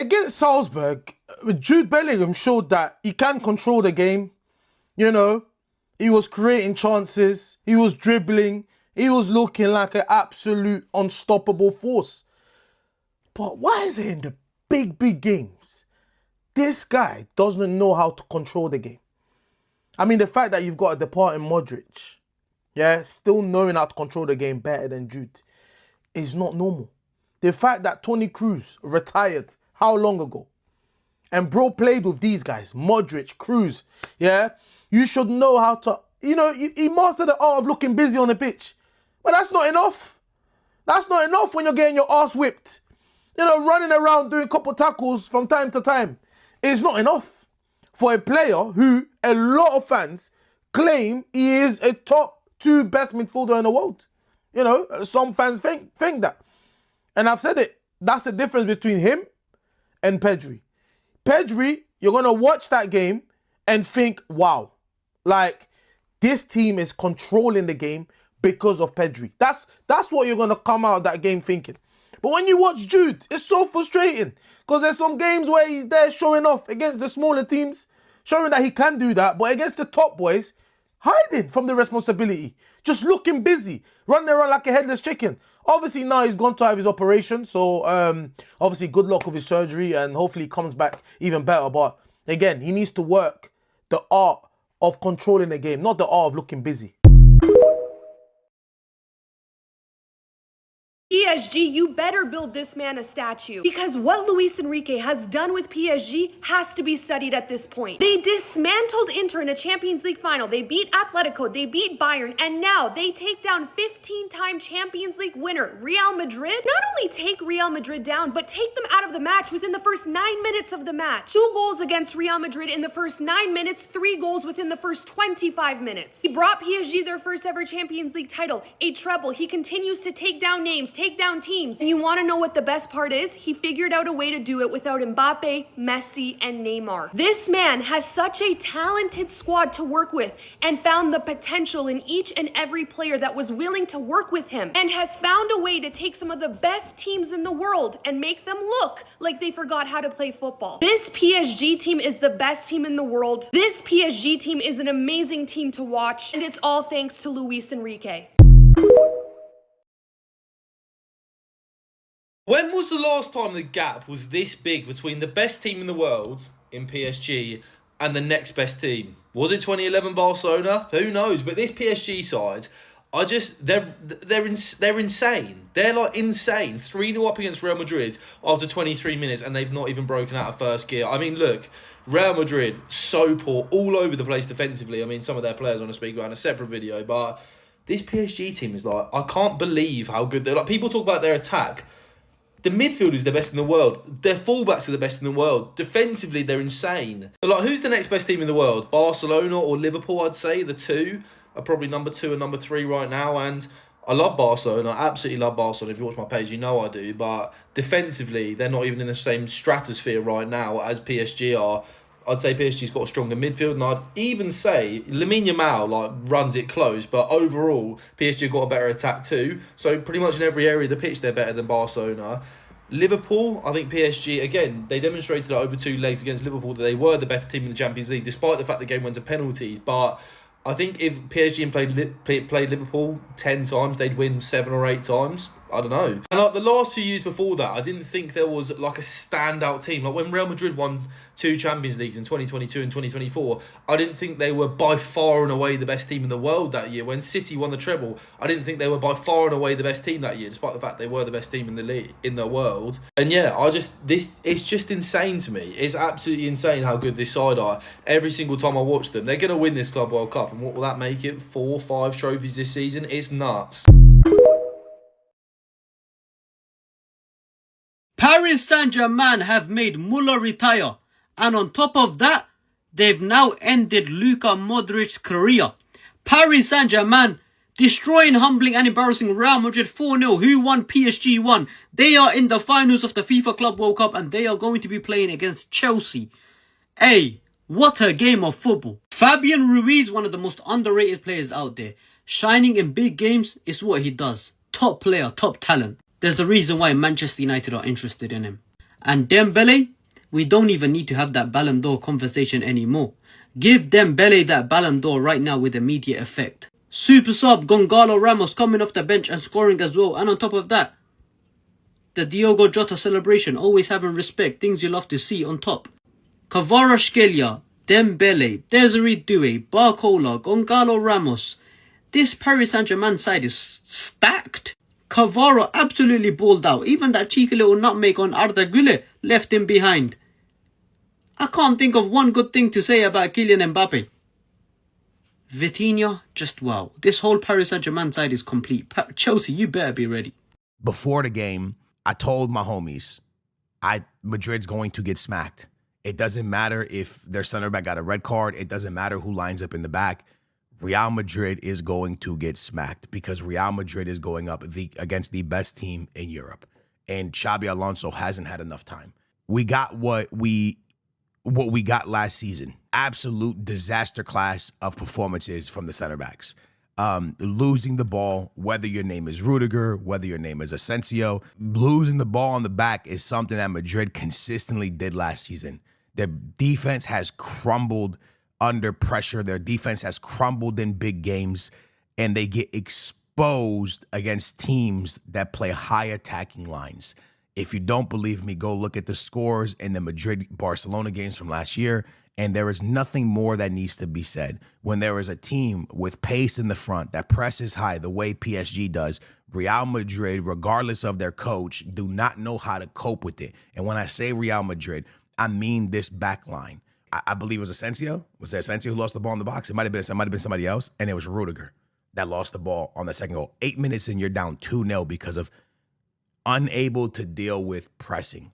Against Salzburg, Jude Bellingham showed that he can control the game. You know, he was creating chances, he was dribbling, he was looking like an absolute unstoppable force. But why is it in the big games, this guy doesn't know how to control the game? I mean, the fact that you've got a departing Modric, yeah, still knowing how to control the game better than Jude is not normal. The fact that Toni Kroos retired how long ago? And bro played with these guys, Modric, Kroos, yeah? You should know how to, you know, he mastered the art of looking busy on the pitch. But that's not enough. That's not enough when you're getting your ass whipped. You know, running around doing a couple tackles from time to time. It's not enough for a player who a lot of fans claim he is a top 2 best midfielder in the world. You know, some fans think that. And I've said it, that's the difference between him and Pedri. Pedri, you're going to watch that game and think, wow, like this team is controlling the game because of Pedri. That's what you're going to come out of that game thinking. But when you watch Jude, it's so frustrating because there's some games where he's there showing off against the smaller teams, showing that he can do that, but against the top boys, hiding from the responsibility, just looking busy, running around like a headless chicken. Obviously now he's gone to have his operation, so obviously good luck with his surgery and hopefully he comes back even better. But again, he needs to work the art of controlling the game, not the art of looking busy. PSG, you better build this man a statue. Because what Luis Enrique has done with PSG has to be studied at this point. They dismantled Inter in a Champions League final. They beat Atletico, they beat Bayern, and now they take down 15-time Champions League winner Real Madrid. Not only take Real Madrid down, but take them out of the match within the first 9 minutes of the match. 2 goals against Real Madrid in the first 9 minutes, 3 goals within the first 25 minutes. He brought PSG their first ever Champions League title, a treble. He continues to take down names, take down teams. And you want to know what the best part is? He figured out a way to do it without Mbappe, Messi, and Neymar. This man has such a talented squad to work with and found the potential in each and every player that was willing to work with him and has found a way to take some of the best teams in the world and make them look like they forgot how to play football. This PSG team is the best team in the world. This PSG team is an amazing team to watch, and it's all thanks to Luis Enrique. When was the last time the gap was this big between the best team in the world in PSG and the next best team? Was it 2011 Barcelona? Who knows? But this PSG side, they're insane. They're like insane. 3-0 up against Real Madrid after 23 minutes and they've not even broken out of first gear. I mean, look, Real Madrid, so poor, all over the place defensively. I mean, some of their players I want to speak about in a separate video, but this PSG team is like, I can't believe how good they're. Like, people talk about their attack. The midfield is the best in the world. Their fullbacks are the best in the world. Defensively, they're insane. But like, who's the next best team in the world? Barcelona or Liverpool, I'd say. The two are probably number 2 and number 3 right now. And I love Barcelona. I absolutely love Barcelona. If you watch my page, you know I do. But defensively, they're not even in the same stratosphere right now as PSG are. I'd say PSG's got a stronger midfield, and I'd even say Lamine Yamal like runs it close, but overall PSG have got a better attack too. So pretty much in every area of the pitch they're better than Barcelona. Liverpool, I think PSG, again, they demonstrated over 2 legs against Liverpool that they were the better team in the Champions League, despite the fact the game went to penalties. But I think if PSG played Liverpool 10 times, they'd win 7 or 8 times. I don't know. And like the last few years before that, I didn't think there was like a standout team. Like when Real Madrid won 2 Champions Leagues in 2022 and 2024, I didn't think they were by far and away the best team in the world that year. When City won the treble, I didn't think they were by far and away the best team that year, despite the fact they were the best team in the league, in the world. And yeah, it's just insane to me. It's absolutely insane how good this side are. Every single time I watch them, they're going to win this Club World Cup. And what will that make it? 4 or 5 trophies this season? It's nuts. Paris Saint-Germain have made Muller retire, and on top of that, they've now ended Luka Modric's career. Paris Saint-Germain destroying, humbling and embarrassing Real Madrid 4-0. Who won? PSG won. They are in the finals of the FIFA Club World Cup and they are going to be playing against Chelsea. Hey, what a game of football. Fabian Ruiz, one of the most underrated players out there. Shining in big games is what he does. Top player, top talent. There's a reason why Manchester United are interested in him. And Dembele, we don't even need to have that Ballon d'Or conversation anymore. Give Dembele that Ballon d'Or right now with immediate effect. Super sub Gonzalo Ramos coming off the bench and scoring as well. And on top of that, the Diogo Jota celebration, always having respect, things you love to see on top. Kvaratskhelia, Dembele, Desiree Doué, Barcola, Gonzalo Ramos. This Paris Saint-Germain side is stacked. Kvara absolutely balled out. Even that cheeky little nutmeg on Arda Güler left him behind. I can't think of one good thing to say about Kylian Mbappe. Vitinha, just wow. This whole Paris Saint-Germain side is complete. Chelsea, you better be ready. Before the game, I told my homies, Madrid's going to get smacked. It doesn't matter if their center back got a red card. It doesn't matter who lines up in the back. Real Madrid is going to get smacked because Real Madrid is going up against the best team in Europe. And Xabi Alonso hasn't had enough time. We got what we got last season. Absolute disaster class of performances from the center backs. Losing the ball, whether your name is Rudiger, whether your name is Asensio, losing the ball on the back is something that Madrid consistently did last season. Their defense has crumbled under pressure. Their defense has crumbled in big games, and they get exposed against teams that play high attacking lines. If you don't believe me, go look at the scores in the Madrid-Barcelona games from last year, and there is nothing more that needs to be said. When there is a team with pace in the front that presses high the way PSG does, Real Madrid, regardless of their coach, do not know how to cope with it. And when I say Real Madrid, I mean this back line. I believe it was Asensio. Was it Asensio who lost the ball in the box? It might have been somebody else, and it was Rudiger that lost the ball on the second goal. 8 minutes in, you're down 2-0 because of unable to deal with pressing.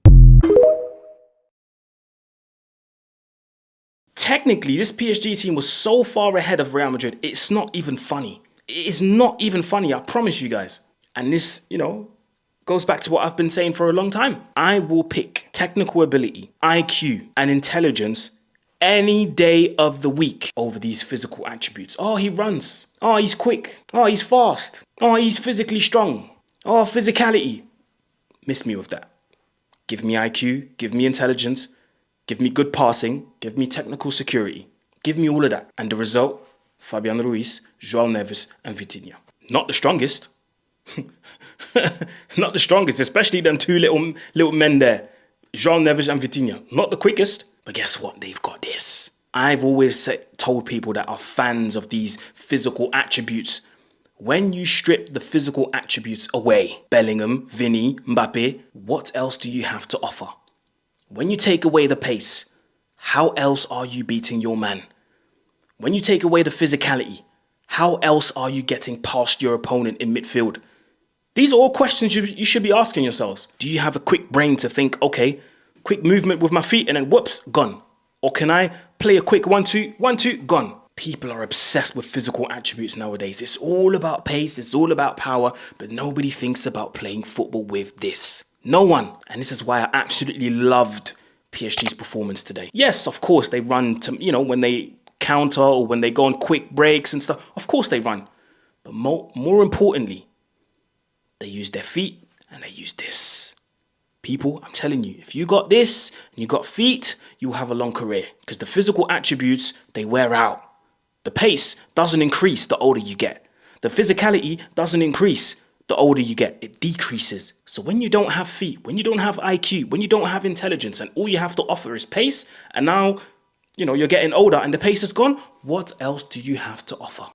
Technically, this PSG team was so far ahead of Real Madrid, it's not even funny. It is not even funny, I promise you guys. And this, goes back to what I've been saying for a long time. I will pick technical ability, IQ, and intelligence any day of the week over these physical attributes. Oh, he runs. Oh, he's quick. Oh, he's fast. Oh, he's physically strong. Oh, physicality. Miss me with that. Give me IQ, give me intelligence, give me good passing, give me technical security. Give me all of that. And the result, Fabian Ruiz, João Neves, and Vitinha. Not the strongest. Not the strongest, especially them two little men there. João Neves and Vitinha. Not the quickest, but guess what? They've got this. I've always told people that are fans of these physical attributes, when you strip the physical attributes away, Bellingham, VINI, MBAPPE, what else do you have to offer? When you take away the pace, how else are you beating your man? When you take away the physicality, how else are you getting past your opponent in midfield? These are all questions you should be asking yourselves. Do you have a quick brain to think, okay, quick movement with my feet and then whoops, gone? Or can I play a quick 1-2, 1-2, gone? People are obsessed with physical attributes nowadays. It's all about pace, it's all about power, but nobody thinks about playing football with this. No one. And this is why I absolutely loved PSG's performance today. Yes, of course, they run to, when they counter or when they go on quick breaks and stuff, of course they run. But more importantly, they use their feet and they use this. People, I'm telling you, if you got this and you got feet, you will have a long career because the physical attributes, they wear out. The pace doesn't increase the older you get. The physicality doesn't increase the older you get. It decreases. So when you don't have feet, when you don't have IQ, when you don't have intelligence and all you have to offer is pace, and now, you're getting older and the pace is gone, what else do you have to offer?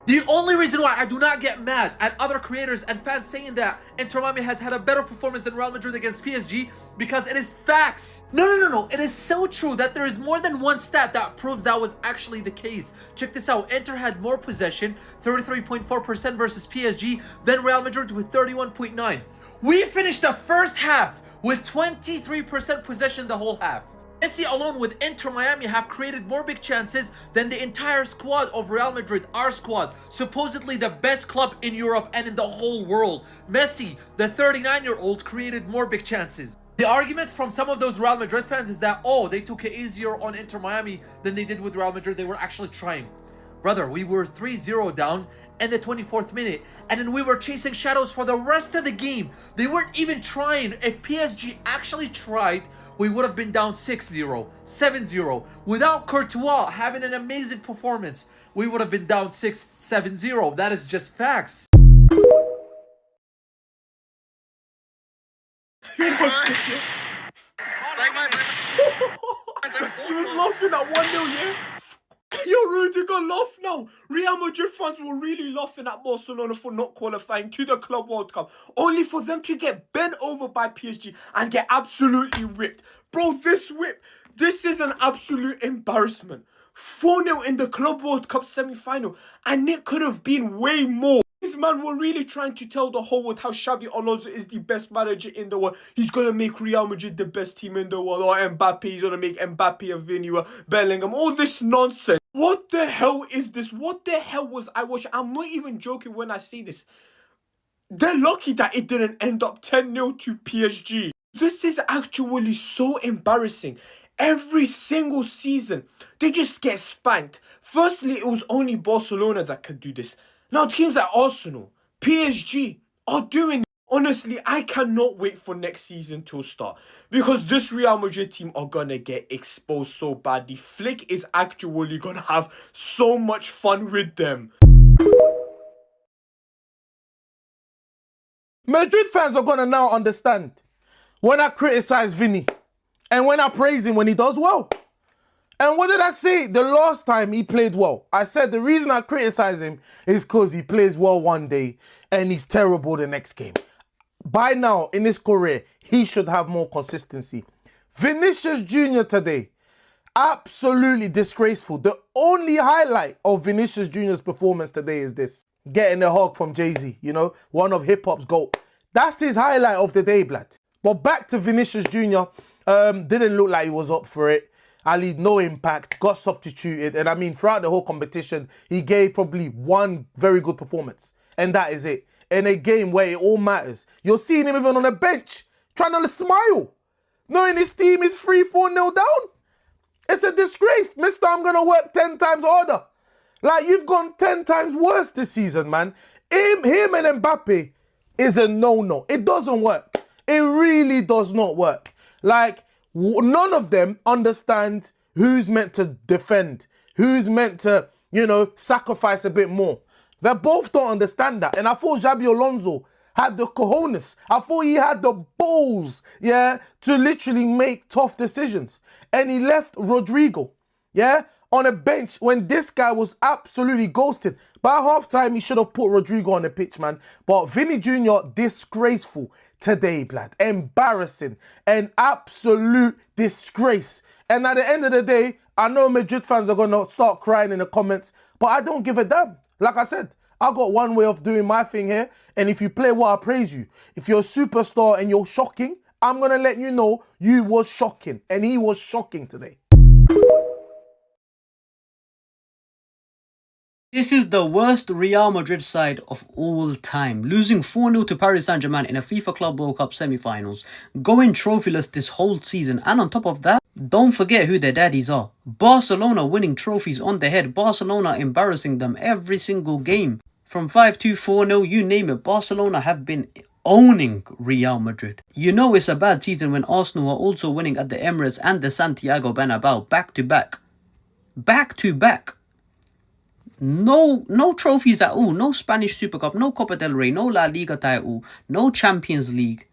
The only reason why I do not get mad at other creators and fans saying that Inter Miami has had a better performance than Real Madrid against PSG, because it is facts. No. It is so true that there is more than one stat that proves that was actually the case. Check this out. Inter had more possession, 33.4% versus PSG, than Real Madrid with 31.9%. We finished the first half with 23% possession the whole half. Messi alone with Inter Miami have created more big chances than the entire squad of Real Madrid, our squad, supposedly the best club in Europe and in the whole world. Messi, the 39-year-old, created more big chances. The arguments from some of those Real Madrid fans is that, they took it easier on Inter Miami than they did with Real Madrid. They were actually trying. Brother, we were 3-0 down in the 24th minute. And then we were chasing shadows for the rest of the game. They weren't even trying. If PSG actually tried, we would have been down 6-0, 7-0. Without Courtois having an amazing performance, we would have been down 6-7-0. That is just facts. He was laughing at 1-0, yeah? Yo, Rudiger, laugh now. Real Madrid fans were really laughing at Barcelona for not qualifying to the Club World Cup, only for them to get bent over by PSG and get absolutely ripped. Bro, this is an absolute embarrassment. 4-0 in the Club World Cup semi-final, and it could have been way more. These man were really trying to tell the whole world how Xabi Alonso is the best manager in the world. He's going to make Real Madrid the best team in the world. Or Mbappe, he's going to make Mbappe and VINI or Bellingham. All this nonsense. What the hell is this? What the hell was I watching? I'm not even joking when I say this. They're lucky that it didn't end up 10-0 to PSG. This is actually so embarrassing. Every single season, they just get spanked. Firstly, it was only Barcelona that could do this. Now teams like Arsenal, PSG are doing it. Honestly, I cannot wait for next season to start, because this Real Madrid team are going to get exposed so badly. Flick is actually going to have so much fun with them. Madrid fans are going to now understand when I criticize Vini and when I praise him when he does well. And what did I say the last time he played well? I said the reason I criticize him is because he plays well one day and he's terrible the next game. By now, in his career, he should have more consistency. Vinicius Jr. today, absolutely disgraceful. The only highlight of Vinicius Jr.'s performance today is this. Getting a hug from Jay-Z, you know, one of hip-hop's GOAT. That's his highlight of the day, blood. But back to Vinicius Jr., didn't look like he was up for it. Ali, no impact, got substituted. And I mean, throughout the whole competition, he gave probably one very good performance. And that is it. In a game where it all matters. You're seeing him even on the bench, trying to smile. Knowing his team is 3-4-0 down. It's a disgrace. Mister, I'm going to work 10 times harder. Like, you've gone 10 times worse this season, man. Him and Mbappe is a no-no. It doesn't work. It really does not work. Like, none of them understand who's meant to defend, who's meant to, you know, sacrifice a bit more. They both don't understand that. And I thought Xabi Alonso had the cojones. I thought he had the balls, yeah, to literally make tough decisions. And he left Rodrigo, yeah, on a bench when this guy was absolutely ghosted. By halftime, he should have put Rodrigo on the pitch, man. But Vini Jr., disgraceful today, blood. Embarrassing. An absolute disgrace. And at the end of the day, I know Madrid fans are going to start crying in the comments, but I don't give a damn. Like I said, I got one way of doing my thing here. And if you play well, I praise you. If you're a superstar and you're shocking, I'm going to let you know you was shocking. And he was shocking today. This is the worst Real Madrid side of all time, losing 4-0 to Paris Saint-Germain in a FIFA Club World Cup semi-finals, going trophyless this whole season, and on top of that, don't forget who their daddies are. Barcelona winning trophies on the head, Barcelona embarrassing them every single game. From 5-2, 4-0, you name it, Barcelona have been owning Real Madrid. You know it's a bad season when Arsenal are also winning at the Emirates and the Santiago Bernabeu back-to-back. Back-to-back. No trophies at all. No Spanish Super Cup, no Copa del Rey, no La Liga title, no Champions League.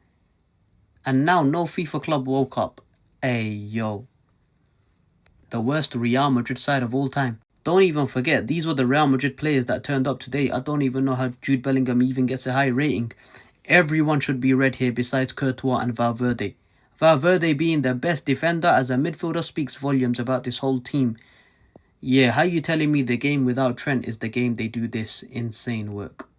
And now no FIFA Club World Cup. Hey, yo. The worst Real Madrid side of all time. Don't even forget, these were the Real Madrid players that turned up today. I don't even know how Jude Bellingham even gets a high rating. Everyone should be red here besides Courtois and Valverde. Valverde being the best defender as a midfielder speaks volumes about this whole team. Yeah, how you telling me the game without Trent is the game they do this insane work?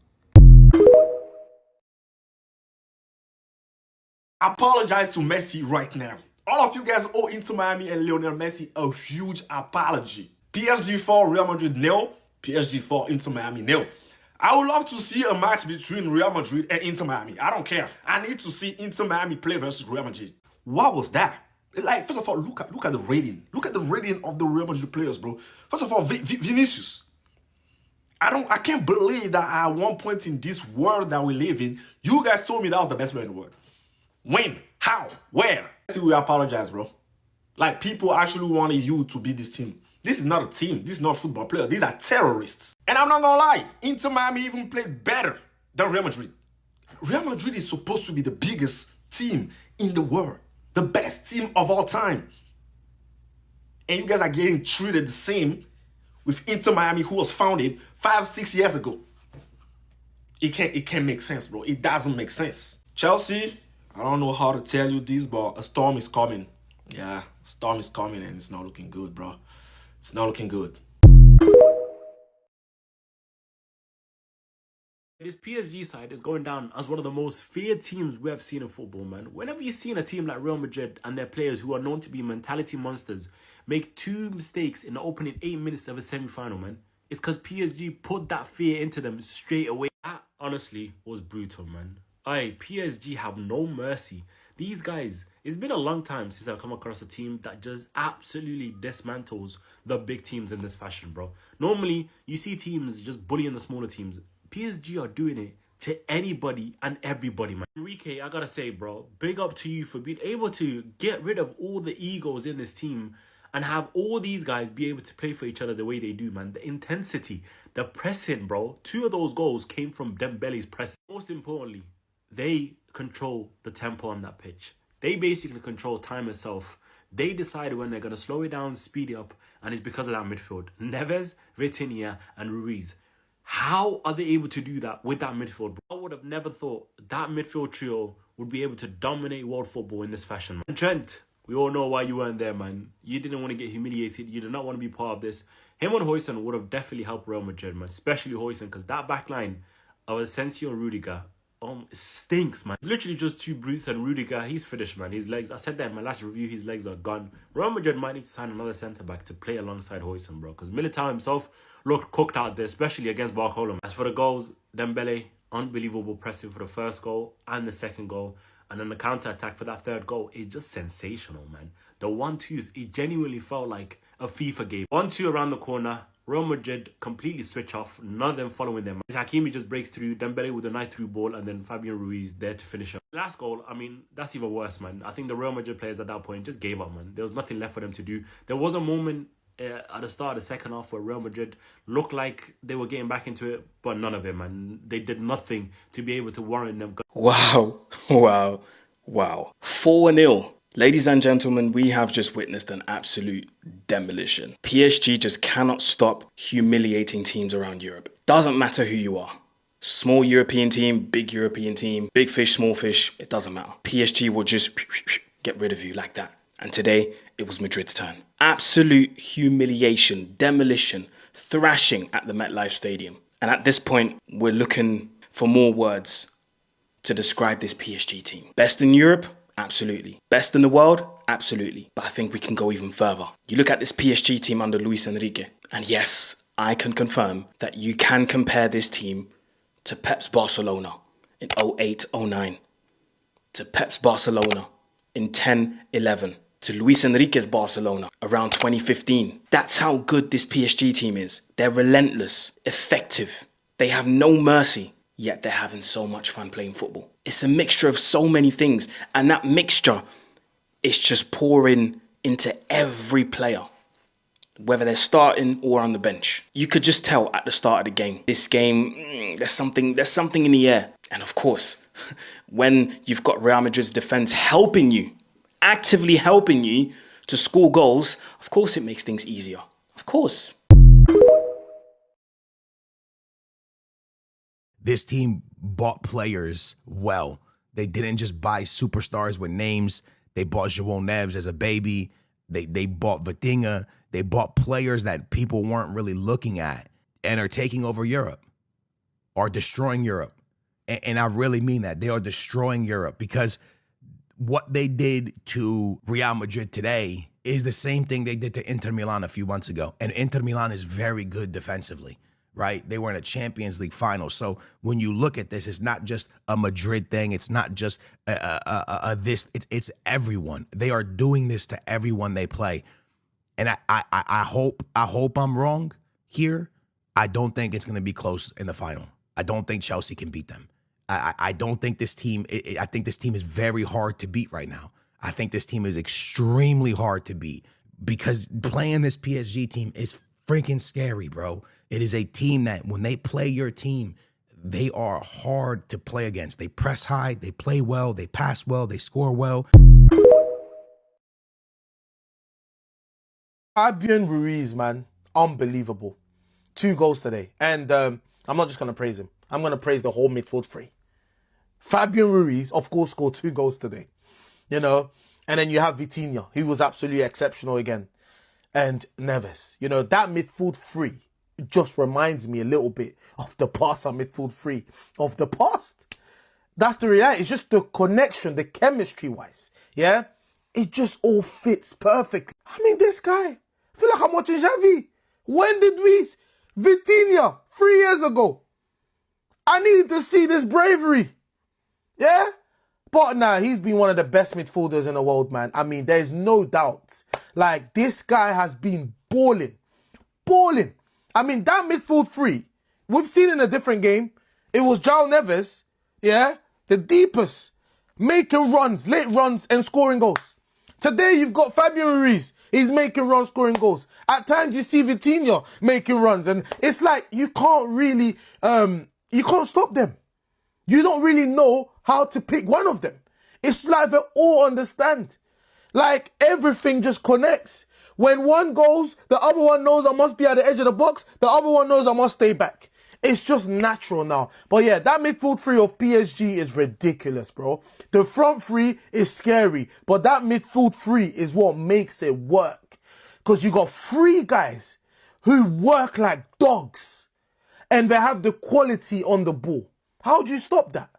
Apologize to Messi right now. All of you guys owe Inter Miami and Lionel Messi a huge apology. PSG 4, Real Madrid 0. PSG 4, Inter Miami 0. I would love to see a match between Real Madrid and Inter Miami. I don't care. I need to see Inter Miami play versus Real Madrid. What was that? Like, first of all, look at the rating. Look at the rating of the Real Madrid players, bro. First of all, Vinicius. I can't believe that at one point in this world that we live in, you guys told me that was the best player in the world. When? How? Where? See, we apologize, bro. Like, people actually wanted you to be this team. This is not a team. This is not a football player. These are terrorists. And I'm not gonna lie, Inter Miami even played better than Real Madrid. Real Madrid is supposed to be the biggest team in the world. The best team of all time. And you guys are getting treated the same with Inter Miami, who was founded 5-6 years ago. It can't make sense, bro. It doesn't make sense. Chelsea, I don't know how to tell you this, but a storm is coming. Yeah, a storm is coming and it's not looking good, bro. It's not looking good. This PSG side is going down as one of the most feared teams we have seen in football, man. Whenever you've seen a team like Real Madrid and their players who are known to be mentality monsters make 2 mistakes in the opening 8 minutes of a semi-final, man, it's because PSG put that fear into them straight away. That, honestly, was brutal, man. PSG have no mercy. These guys, it's been a long time since I've come across a team that just absolutely dismantles the big teams in this fashion, bro. Normally, you see teams just bullying the smaller teams. PSG are doing it to anybody and everybody, man. Enrique, I gotta say, bro, big up to you for being able to get rid of all the egos in this team and have all these guys be able to play for each other the way they do, man. The intensity, the pressing, bro. 2 of those goals came from Dembele's press. Most importantly, they control the tempo on that pitch. They basically control time itself. They decide when they're going to slow it down, speed it up, and it's because of that midfield. Neves, Vitinha, and Ruiz. How are they able to do that with that midfield? I would have never thought that midfield trio would be able to dominate world football in this fashion, man. And Trent, we all know why you weren't there, man. You didn't want to get humiliated. You did not want to be part of this. Him and Huijsen would have definitely helped Real Madrid, man. Especially Huijsen, because that back line of Asensio and Rudiger, it stinks, man. It's literally just 2 brutes and Rudiger, he's finished, man. His legs, I said that in my last review, his legs are gone. Real Madrid might need to sign another centre-back to play alongside Huijsen, bro. Because Militao himself looked cooked out there, especially against Barcelona. As for the goals, Dembele, unbelievable pressing for the first goal and the second goal. And then the counter-attack for that third goal is just sensational, man. The 1-2s, it genuinely felt like a FIFA game. 1-2 around the corner. Real Madrid completely switch off, none of them following them. Hakimi just breaks through, Dembele with a nice through ball, and then Fabian Ruiz there to finish up. Last goal, I mean, that's even worse, man. I think the Real Madrid players at that point just gave up, man. There was nothing left for them to do. There was a moment at the start of the second half where Real Madrid looked like they were getting back into it, but none of it, man. They did nothing to be able to warrant them. Wow, wow, wow. 4-0. Ladies and gentlemen, we have just witnessed an absolute demolition. PSG just cannot stop humiliating teams around Europe. Doesn't matter who you are. Small European team, big European team, big fish, small fish, it doesn't matter. PSG will just get rid of you like that. And today, it was Madrid's turn. Absolute humiliation, demolition, thrashing at the MetLife Stadium. And at this point, we're looking for more words to describe this PSG team. Best in Europe? Absolutely. Best in the world? Absolutely. But I think we can go even further. You look at this PSG team under Luis Enrique, and yes, I can confirm that you can compare this team to Pep's Barcelona in 08-09, to Pep's Barcelona in 10-11, to Luis Enrique's Barcelona around 2015. That's how good this PSG team is. They're relentless, effective. They have no mercy. Yet they're having so much fun playing football. It's a mixture of so many things, and that mixture is just pouring into every player, whether they're starting or on the bench. You could just tell at the start of the game, this game, there's something in the air. And of course, when you've got Real Madrid's defense helping you, actively helping you to score goals, of course it makes things easier. Of course. This team bought players well. They didn't just buy superstars with names. They bought João Neves as a baby. They bought Vitinha. They bought players that people weren't really looking at and are taking over Europe or destroying Europe. And I really mean that. They are destroying Europe because what they did to Real Madrid today is the same thing they did to Inter Milan a few months ago. And Inter Milan is very good defensively. Right? They were in a Champions League final. So when you look at this, it's not just a Madrid thing. It's not just it's everyone. They are doing this to everyone they play. And I hope I'm wrong here. I don't think it's going to be close in the final. I don't think Chelsea can beat them. I don't think this team, I think this team is very hard to beat right now. I think this team is extremely hard to beat because playing this PSG team is freaking scary, bro. It is a team that when they play your team, they are hard to play against. They press high, they play well, they pass well, they score well. Fabian Ruiz, man, unbelievable. 2 goals today. And I'm not just going to praise him. I'm going to praise the whole midfield three. Fabian Ruiz, of course, scored 2 goals today. You know, and then you have Vitinha, he was absolutely exceptional again. And Neves, you know, that midfield three just reminds me a little bit of the Barca midfield three of the past. That's the reality. It's just the connection, the chemistry-wise, yeah? It just all fits perfectly. I mean, this guy, I feel like I'm watching Xavi. When did we... Vitinha, 3 years ago. I need to see this bravery. Yeah? But nah, he's been one of the best midfielders in the world, man. I mean, there's no doubt. Like, this guy has been balling. Balling. I mean, that midfield three, we've seen in a different game. It was João Neves, yeah? The deepest. Making runs, late runs, and scoring goals. Today, you've got Fabian Ruiz. He's making runs, scoring goals. At times, you see Vitinha making runs. And it's like, you can't really, you can't stop them. You don't really know how to pick one of them. It's like they all understand. Like, everything just connects. When one goes, the other one knows I must be at the edge of the box. The other one knows I must stay back. It's just natural now. But yeah, that midfield three of PSG is ridiculous, bro. The front three is scary. But that midfield three is what makes it work. Because you got 3 guys who work like dogs. And they have the quality on the ball. How do you stop that?